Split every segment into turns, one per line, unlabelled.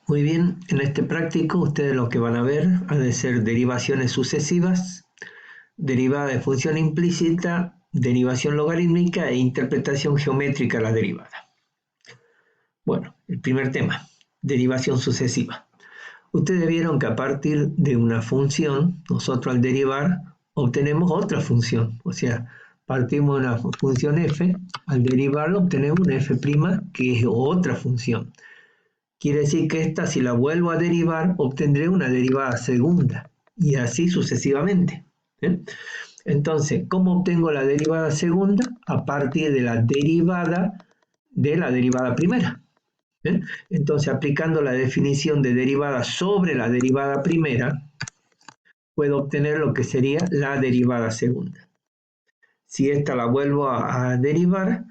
Muy bien, en este práctico ustedes lo que van a ver han de ser derivaciones sucesivas, derivada de función implícita, derivación logarítmica e interpretación geométrica de la derivada. Bueno, el primer tema, derivación sucesiva. Ustedes vieron que a partir de una función, nosotros al derivar obtenemos otra función, o sea, partimos de una función f, al derivarlo obtenemos una f' que es otra función. Quiere decir que esta, si la vuelvo a derivar, obtendré una derivada segunda, y así sucesivamente. Entonces, ¿cómo obtengo la derivada segunda? A partir de la derivada primera. Entonces, aplicando la definición de derivada sobre la derivada primera, puedo obtener lo que sería la derivada segunda. Si esta la vuelvo a derivar,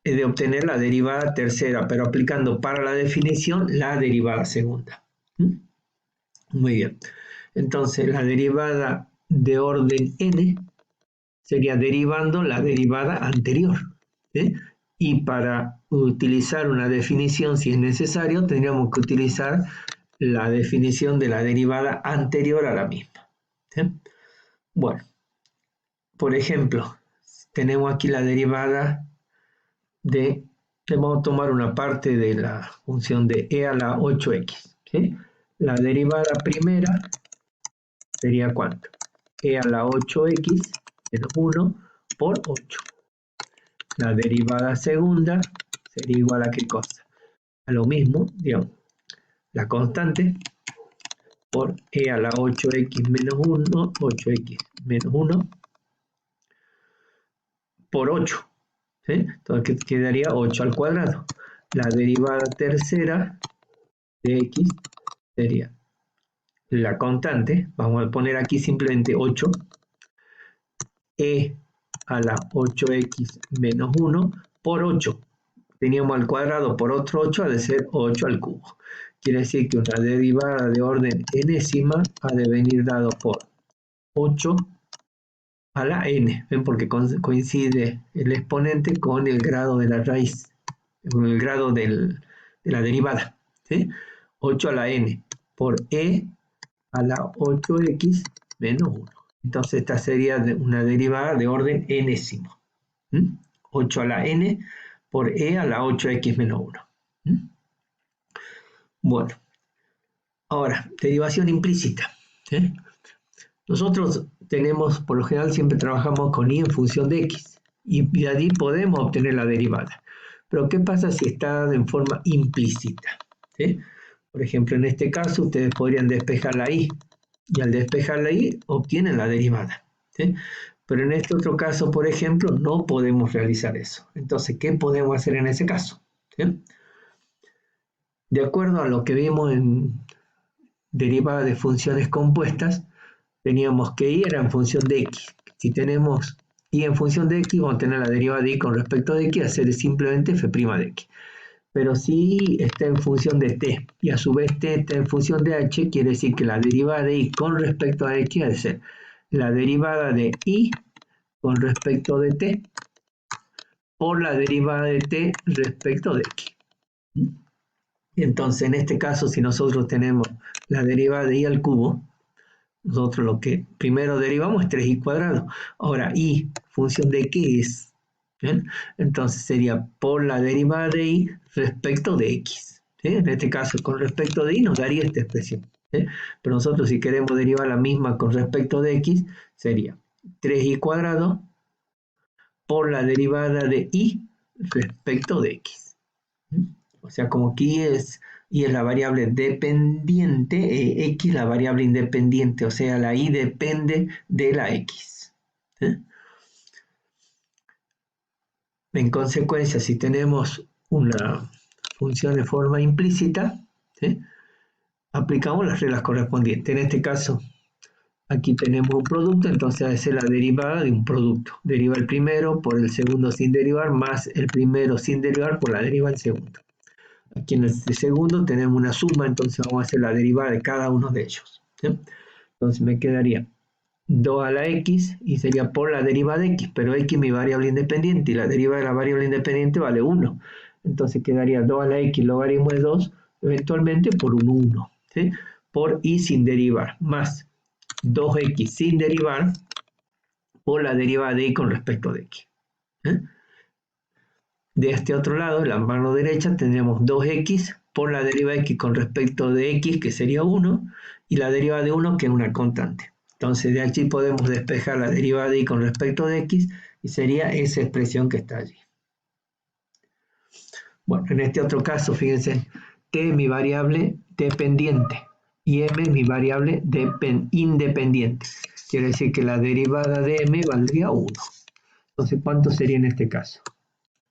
he de obtener la derivada tercera, pero aplicando para la definición la derivada segunda. Muy bien. Entonces, la derivada de orden n sería derivando la derivada anterior. Y para utilizar una definición, si es necesario, tendríamos que utilizar la definición de la derivada anterior a la misma. Bueno, por ejemplo, tenemos aquí la derivada vamos a tomar una parte de la función de e a la 8x. La derivada primera sería ¿cuánto? E a la 8x menos 1 por 8. La derivada segunda sería igual a ¿qué cosa? A lo mismo, digamos, la constante por e a la 8x menos 1, 8x menos 1 por 8. Entonces quedaría 8 al cuadrado. La derivada tercera de x sería la constante, vamos a poner aquí simplemente 8, e a la 8x menos 1 por 8. Teníamos al cuadrado por otro 8, ha de ser 8 al cubo. Quiere decir que una derivada de orden enésima ha de venir dado por 8 a la n. ¿Ven? Porque coincide el exponente con el grado de la raíz, con el grado de la derivada. 8 a la n por e a la 8x menos 1. Entonces esta sería una derivada de orden enésimo. 8 a la n por e a la 8x menos 1. Bueno, ahora, derivación implícita. Nosotros tenemos, por lo general, siempre trabajamos con y en función de x. Y de allí podemos obtener la derivada. Pero, ¿qué pasa si está en forma implícita? Por ejemplo, en este caso, ustedes podrían despejar la y. Y al despejar la y, obtienen la derivada. Pero en este otro caso, por ejemplo, no podemos realizar eso. Entonces, ¿qué podemos hacer en ese caso? De acuerdo a lo que vimos en derivada de funciones compuestas, teníamos que y era en función de x. Si tenemos y en función de x, vamos a tener la derivada de y con respecto de x, a ser simplemente f' de x. Pero si está en función de t, y a su vez t está en función de h, quiere decir que la derivada de y con respecto a x ha de ser la derivada de y con respecto de t por la derivada de t respecto de x. Entonces, en este caso, si nosotros tenemos la derivada de y al cubo, nosotros lo que primero derivamos es 3y cuadrado. Ahora, y, función de qué es. ¿Bien? Entonces sería por la derivada de y respecto de x. En este caso, con respecto de y nos daría esta expresión. Pero nosotros, si queremos derivar la misma con respecto de x, sería 3y cuadrado por la derivada de y respecto de x. O sea, como aquí y es la variable dependiente, x la variable independiente, o sea, la y depende de la x. En consecuencia, si tenemos una función de forma implícita, aplicamos las reglas correspondientes. En este caso, aquí tenemos un producto, entonces debe ser la derivada de un producto. Deriva el primero por el segundo sin derivar, más el primero sin derivar por la derivada del segundo. Aquí en el segundo tenemos una suma, entonces vamos a hacer la derivada de cada uno de ellos. Entonces me quedaría 2 a la x y sería por la derivada de x, pero x es mi variable independiente y la derivada de la variable independiente vale 1. Entonces quedaría 2 a la x logaritmo de 2 eventualmente por un 1, ¿sí? Por y sin derivar, más 2x sin derivar por la derivada de y con respecto de x. ¿Eh? De este otro lado, en la mano derecha, tendremos 2x por la derivada de x con respecto de x, que sería 1, y la derivada de 1, que es una constante. Entonces, de aquí podemos despejar la derivada de y con respecto de x, y sería esa expresión que está allí. Bueno, en este otro caso, fíjense, t es mi variable dependiente y m es mi variable independiente. Quiere decir que la derivada de m valdría 1. Entonces, ¿cuánto sería en este caso?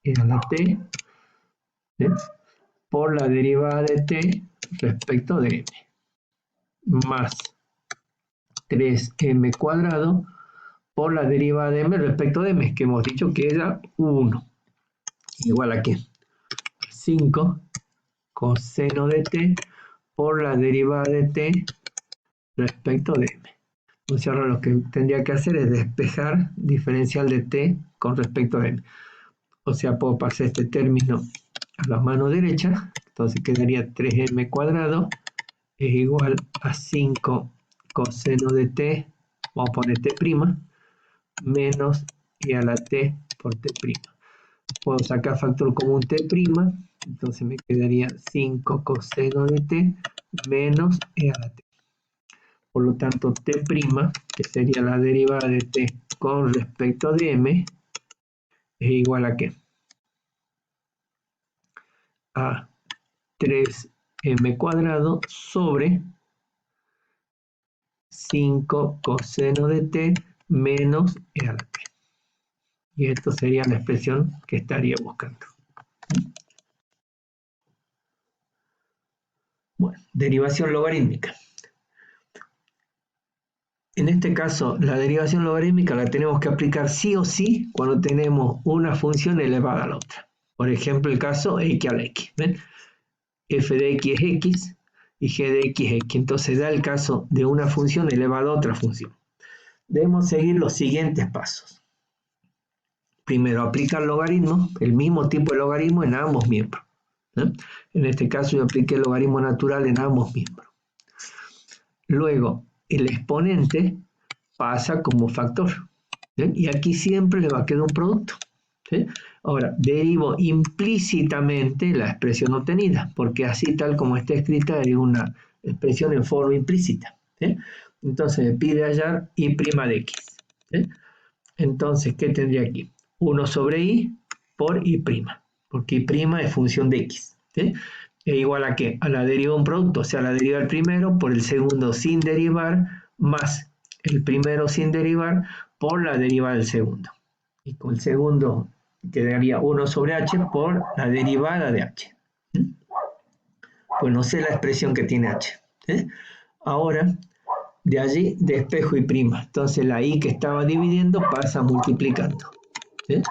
Era la t, ¿sí?, por la derivada de t respecto de m, más 3m cuadrado por la derivada de m respecto de m, que hemos dicho que era 1. Igual a qué? 5 coseno de t por la derivada de t respecto de m. Entonces ahora lo que tendría que hacer es despejar diferencial de t con respecto a m. O sea, puedo pasar este término a la mano derecha, entonces quedaría 3m cuadrado es igual a 5 coseno de t, vamos a poner t', menos e a la t por t'. Puedo sacar factor común t', entonces me quedaría 5 coseno de t menos e a la t. Por lo tanto, t', que sería la derivada de t con respecto de m, es igual a ¿qué? A 3m cuadrado sobre 5 coseno de t menos e a la t. Y esto sería la expresión que estaría buscando. Bueno, derivación logarítmica. En este caso, la derivación logarítmica la tenemos que aplicar sí o sí cuando tenemos una función elevada a la otra. Por ejemplo, el caso x a la x. ¿Ven? F de x es x y g de x es x. Entonces da el caso de una función elevada a otra función. Debemos seguir los siguientes pasos. Primero, aplicar logaritmo, el mismo tipo de logaritmo en ambos miembros. ¿Eh? En este caso yo apliqué el logaritmo natural en ambos miembros. Luego, el exponente pasa como factor. ¿Sí? Y aquí siempre le va a quedar un producto. ¿Sí? Ahora, derivo implícitamente la expresión obtenida, porque así tal como está escrita es una expresión en forma implícita. ¿Sí? Entonces me pide hallar y' de x. ¿Sí? Entonces, ¿qué tendría aquí? 1 sobre i por i', porque i' es función de x. ¿Sí? Es igual a ¿qué? A la derivada de un producto, o sea, la derivada del primero por el segundo sin derivar, más el primero sin derivar por la derivada del segundo. Y con el segundo quedaría 1 sobre h por la derivada de h. Pues no sé la expresión que tiene h. Ahora, de allí despejo y'. Entonces la i que estaba dividiendo pasa multiplicando.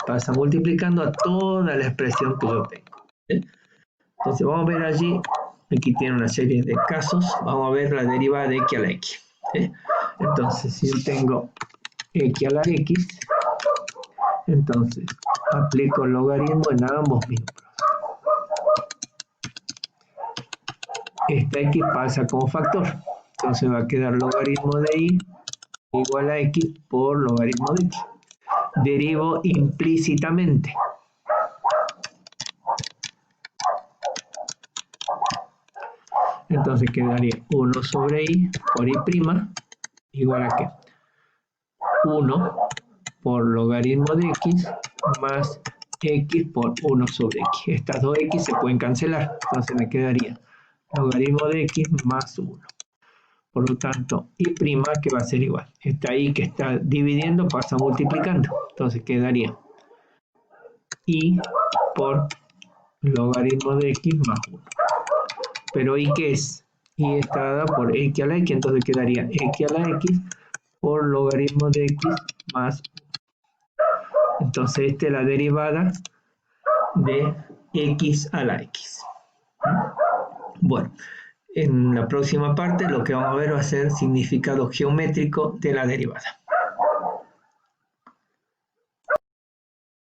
Pasa multiplicando a toda la expresión que yo tengo. Entonces vamos a ver allí, aquí tiene una serie de casos, vamos a ver la derivada de x a la x. Entonces, si yo tengo x a la x, entonces aplico el logaritmo en ambos miembros. Esta x pasa como factor, entonces va a quedar logaritmo de y igual a x por logaritmo de x. Derivo implícitamente. Entonces quedaría 1 sobre i por i' igual a ¿qué? 1 por logaritmo de x más x por 1 sobre x. Estas dos x se pueden cancelar, entonces me quedaría logaritmo de x más 1. Por lo tanto, i' que va a ser igual. Esta i que está dividiendo pasa multiplicando, entonces quedaría i por logaritmo de x más 1. Pero i ¿qué es? I está dada por x a la x, entonces quedaría x a la x por logaritmo de x más 1. Entonces esta es la derivada de x a la x. Bueno, en la próxima parte lo que vamos a ver va a ser significado geométrico de la derivada.